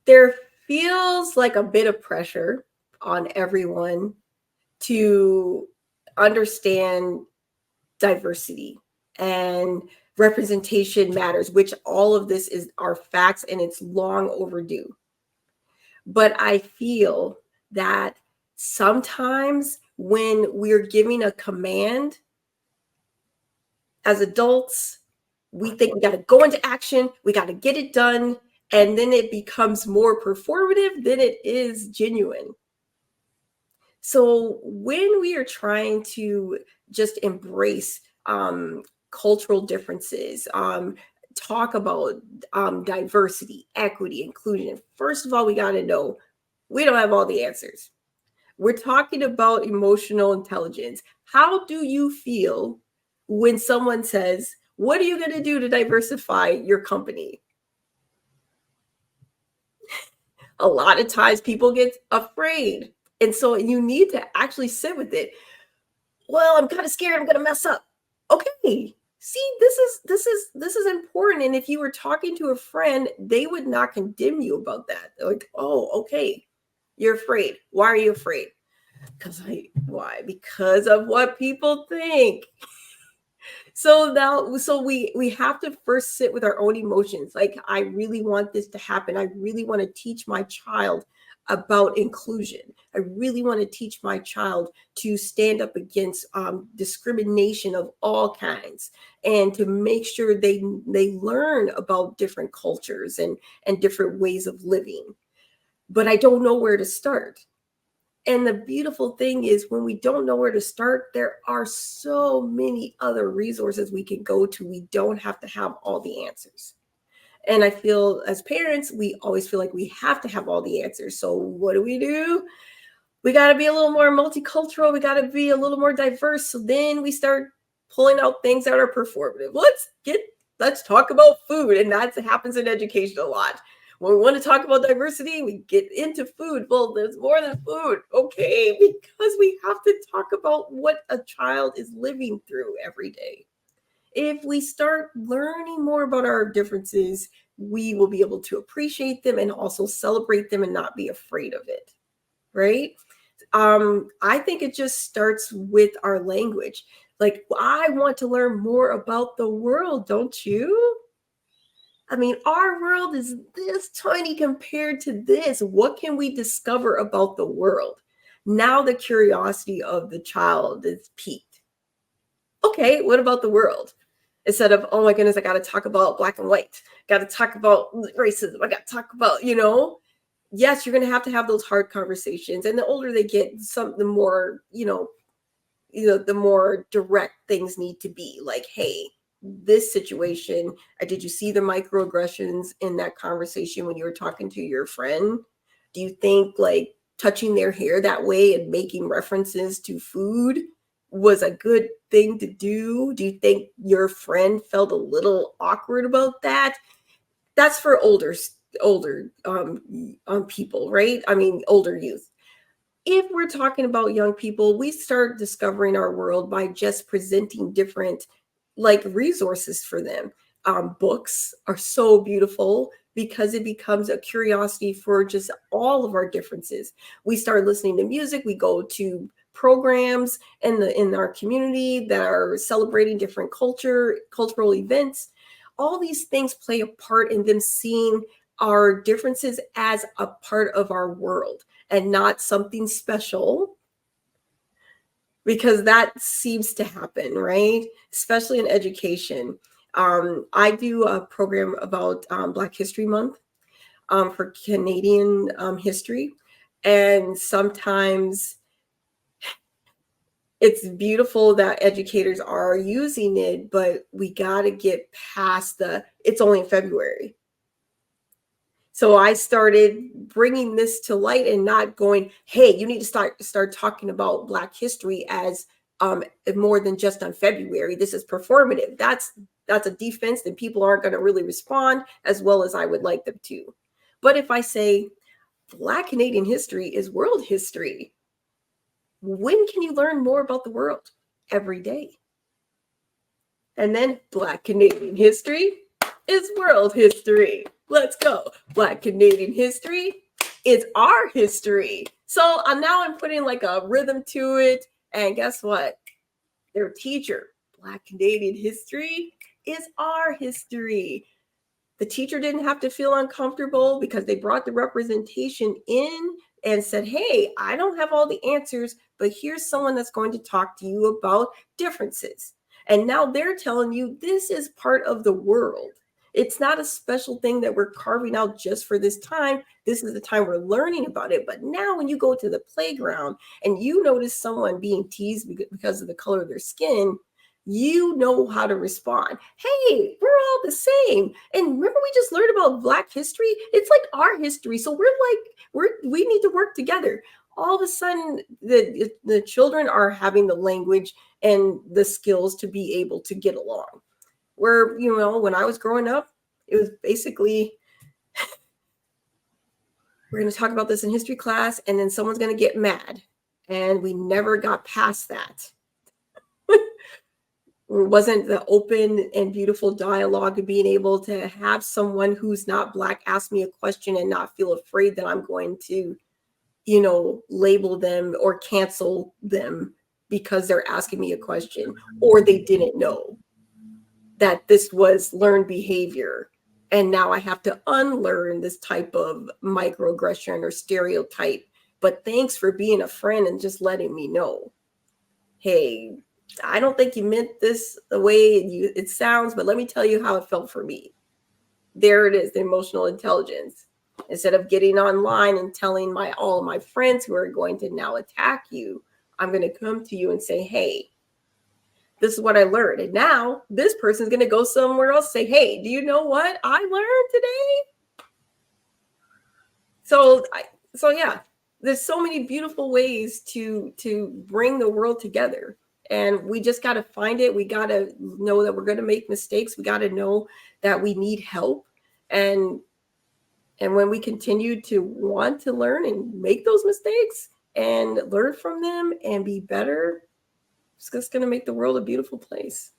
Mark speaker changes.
Speaker 1: there feels like a bit of pressure on everyone to understand diversity and representation matters, which all of this is are facts and it's long overdue. But I feel that sometimes when we're giving a command as adults, we think we got to go into action, we got to get it done, and then it becomes more performative than it is genuine. So when we are trying to just embrace cultural differences, talk about diversity, equity, inclusion, first of all, we got to know we don't have all the answers. We're talking about emotional intelligence. How do you feel when someone says, what are you going to do to diversify your company? A lot of times people get afraid. And so you need to actually sit with it. Well, I'm kind of scared I'm going to mess up. Okay. See, this is important. And if you were talking to a friend, they would not condemn you about that. They're like, oh, okay. You're afraid. Why are you afraid? Why? Because of what people think. So we have to first sit with our own emotions. Like, I really want this to happen. I really want to teach my child about inclusion. I really want to teach my child to stand up against discrimination of all kinds, and to make sure they learn about different cultures and different ways of living. But I don't know where to start. And the beautiful thing is, when we don't know where to start, there are so many other resources we can go to. We don't have to have all the answers. And I feel as parents, we always feel like we have to have all the answers. So what do? We got to be a little more multicultural. We got to be a little more diverse. So then we start pulling out things that are performative. Let's talk about food. And that happens in education a lot. When we want to talk about diversity, we get into food. Well, there's more than food. Okay, because we have to talk about what a child is living through every day. If we start learning more about our differences, we will be able to appreciate them and also celebrate them and not be afraid of it, right? I think it just starts with our language. Like, I want to learn more about the world, don't you? I mean, our world is this tiny compared to this. What can we discover about the world? Now the curiosity of the child is piqued. Okay, what about the world? Instead of, oh my goodness, I got to talk about black and white, got to talk about racism, I got to talk about, yes, you're going to have those hard conversations. And the older they get, the more, the more direct things need to be. Like, hey, this situation, did you see the microaggressions in that conversation when you were talking to your friend? Do you think like touching their hair that way and making references to food was a good thing to do? Do you think your friend felt a little awkward about that? That's for older people, right? I mean, older youth. If we're talking about young people, we start discovering our world by just presenting different like resources for them. Books are so beautiful because it becomes a curiosity for just all of our differences. We start listening to music. We go to programs in our community that are celebrating different cultural events. All these things play a part in them seeing our differences as a part of our world and not something special, because that seems to happen, right? Especially in education. I do a program about Black History Month for Canadian history. And sometimes it's beautiful that educators are using it, but we got to get past it's only in February. So I started bringing this to light and not going, hey, you need to start talking about Black history as more than just on February. This is performative. That's a defense, and people aren't going to really respond as well as I would like them to. But if I say Black Canadian history is world history, when can you learn more about the world? Every day. And then Black Canadian history is world history. Let's go. Black Canadian history is our history. So now I'm putting like a rhythm to it. And guess what? Their teacher, Black Canadian history is our history. The teacher didn't have to feel uncomfortable because they brought the representation in and said, hey, I don't have all the answers, but here's someone that's going to talk to you about differences. And now they're telling you this is part of the world. It's not a special thing that we're carving out just for this time. This is the time we're learning about it. But now when you go to the playground and you notice someone being teased because of the color of their skin, you know how to respond. Hey, we're all the same. And remember, we just learned about Black history. It's like our history. So we need to work together. All of a sudden, the children are having the language and the skills to be able to get along. Where, when I was growing up, it was basically, we're going to talk about this in history class, and then someone's going to get mad. And we never got past that. It wasn't the open and beautiful dialogue of being able to have someone who's not Black ask me a question and not feel afraid that I'm going to, label them or cancel them because they're asking me a question or they didn't know that this was learned behavior. And now I have to unlearn this type of microaggression or stereotype. But thanks for being a friend and just letting me know. Hey, I don't think you meant this the way it sounds, but let me tell you how it felt for me. There it is, the emotional intelligence. Instead of getting online and telling all of my friends who are going to now attack you, I'm going to come to you and say, hey, this is what I learned. And now this person's going to go somewhere else, say, hey, do you know what I learned today? So yeah, there's so many beautiful ways to bring the world together. And we just got to find it. We got to know that we're going to make mistakes. We got to know that we need help. And when we continue to want to learn and make those mistakes and learn from them and be better, it's just going to make the world a beautiful place.